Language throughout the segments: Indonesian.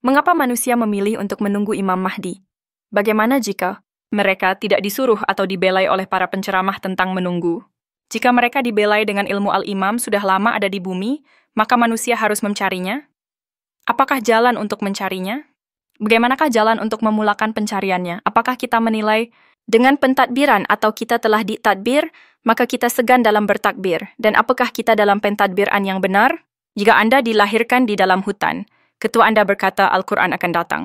Mengapa manusia memilih untuk menunggu Imam Mahdi? Bagaimana jika mereka tidak disuruh atau dibelai oleh para penceramah tentang menunggu? Jika mereka dibelai dengan ilmu Al-Imam sudah lama ada di bumi, maka manusia harus mencarinya? Apakah jalan untuk mencarinya? Bagaimanakah jalan untuk memulakan pencariannya? Apakah kita menilai dengan pentadbiran atau kita telah ditadbir, maka kita segan dalam bertakbir? Dan apakah kita dalam pentadbiran yang benar? Jika Anda dilahirkan di dalam hutan, ketua Anda berkata Al-Quran akan datang.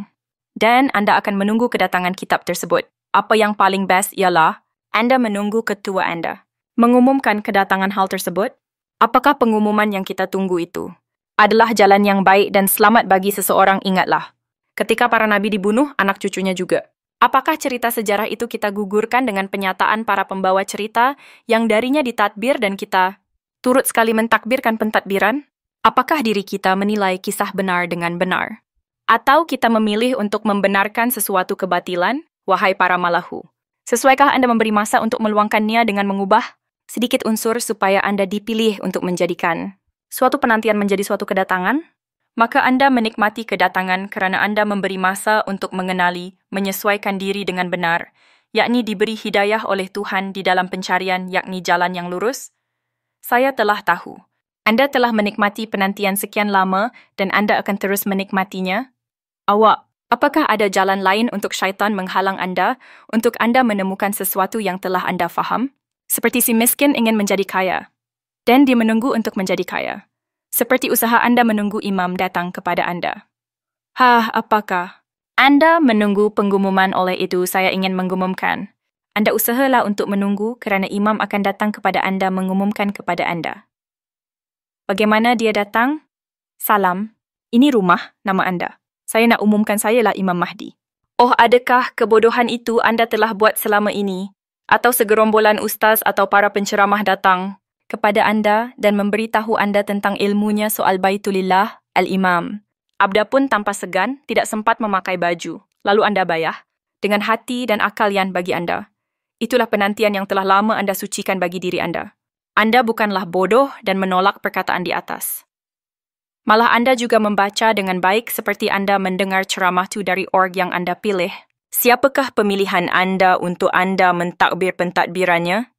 Dan Anda akan menunggu kedatangan kitab tersebut. Apa yang paling best ialah Anda menunggu ketua Anda mengumumkan kedatangan hal tersebut. Apakah pengumuman yang kita tunggu itu adalah jalan yang baik dan selamat bagi seseorang? Ingatlah, ketika para nabi dibunuh, anak cucunya juga. Apakah cerita sejarah itu kita gugurkan dengan penyataan para pembawa cerita yang darinya ditadbir dan kita turut sekali mentakbirkan pentadbiran? Apakah diri kita menilai kisah benar dengan benar? Atau kita memilih untuk membenarkan sesuatu kebatilan? Wahai para malahu, sesuaikah Anda memberi masa untuk meluangkannya dengan mengubah sedikit unsur supaya Anda dipilih untuk menjadikan suatu penantian menjadi suatu kedatangan? Maka Anda menikmati kedatangan kerana Anda memberi masa untuk mengenali, menyesuaikan diri dengan benar, yakni diberi hidayah oleh Tuhan di dalam pencarian, yakni jalan yang lurus. Saya telah tahu Anda telah menikmati penantian sekian lama dan Anda akan terus menikmatinya. Apakah ada jalan lain untuk syaitan menghalang Anda untuk Anda menemukan sesuatu yang telah Anda faham? Seperti si miskin ingin menjadi kaya, dan dia menunggu untuk menjadi kaya. Seperti usaha Anda menunggu imam datang kepada Anda. Apakah Anda menunggu pengumuman? Oleh itu, saya ingin mengumumkan. Anda usahalah untuk menunggu kerana imam akan datang kepada Anda mengumumkan kepada Anda. Bagaimana dia datang? Salam, ini rumah, nama Anda. Saya nak umumkan sayalah Imam Mahdi. Oh, adakah kebodohan itu Anda telah buat selama ini? Atau segerombolan ustaz atau para penceramah datang kepada Anda dan memberitahu Anda tentang ilmunya soal Baitulillah, Al-Imam. Abda pun tanpa segan tidak sempat memakai baju. Lalu Anda bayah dengan hati dan akal yang bagi Anda. Itulah penantian yang telah lama Anda sucikan bagi diri Anda. Anda bukanlah bodoh dan menolak perkataan di atas. Malah Anda juga membaca dengan baik seperti Anda mendengar ceramah itu dari org yang Anda pilih. Siapakah pemilihan Anda untuk Anda mentakbir pentadbirannya?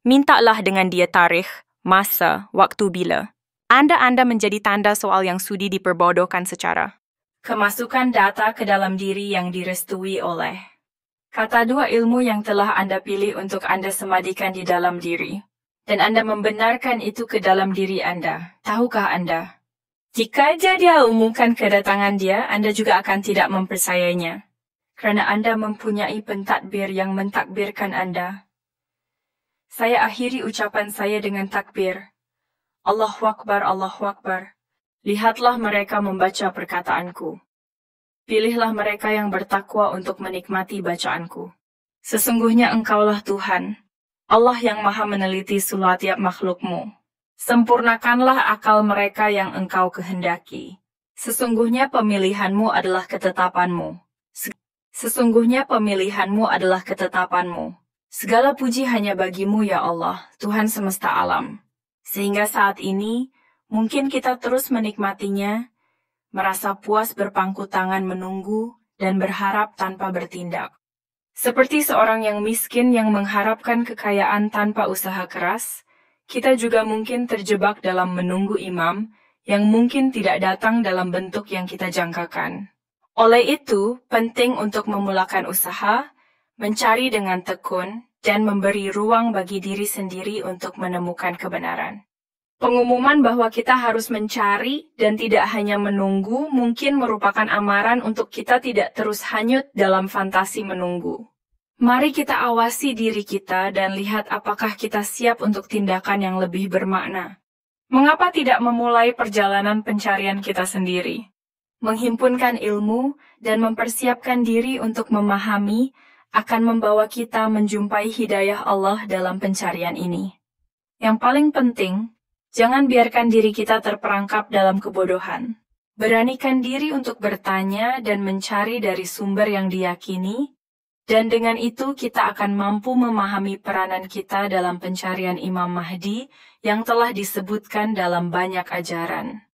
Mintalah dengan dia tarikh, masa, waktu bila. Anda menjadi tanda soal yang sudi diperbodohkan secara kemasukan data ke dalam diri yang direstui oleh kata dua ilmu yang telah Anda pilih untuk Anda semadikan di dalam diri. Dan Anda membenarkan itu ke dalam diri Anda. Tahukah Anda? Jika dia umumkan kedatangan dia, Anda juga akan tidak mempercayainya. Kerana Anda mempunyai pentadbir yang mentakbirkan Anda. Saya akhiri ucapan saya dengan takbir. Allahu Akbar, Allahu Akbar. Lihatlah mereka membaca perkataanku. Pilihlah mereka yang bertakwa untuk menikmati bacaanku. Sesungguhnya Engkaulah Tuhan, Allah yang maha meneliti setiap makhlukmu. Sempurnakanlah akal mereka yang Engkau kehendaki. Sesungguhnya pemilihanmu adalah ketetapanmu. Sesungguhnya pemilihanmu adalah ketetapanmu. Segala puji hanya bagimu ya Allah, Tuhan semesta alam. Sehingga saat ini, mungkin kita terus menikmatinya, merasa puas berpangku tangan menunggu, dan berharap tanpa bertindak. Seperti seorang yang miskin yang mengharapkan kekayaan tanpa usaha keras, kita juga mungkin terjebak dalam menunggu imam yang mungkin tidak datang dalam bentuk yang kita jangkakan. Oleh itu, penting untuk memulakan usaha, mencari dengan tekun, dan memberi ruang bagi diri sendiri untuk menemukan kebenaran. Pengumuman bahwa kita harus mencari dan tidak hanya menunggu mungkin merupakan amaran untuk kita tidak terus hanyut dalam fantasi menunggu. Mari kita awasi diri kita dan lihat apakah kita siap untuk tindakan yang lebih bermakna. Mengapa tidak memulai perjalanan pencarian kita sendiri? Menghimpunkan ilmu dan mempersiapkan diri untuk memahami akan membawa kita menjumpai hidayah Allah dalam pencarian ini. Yang paling penting, jangan biarkan diri kita terperangkap dalam kebodohan. Beranikan diri untuk bertanya dan mencari dari sumber yang diyakini, dan dengan itu kita akan mampu memahami peranan kita dalam pencarian Imam Mahdi yang telah disebutkan dalam banyak ajaran.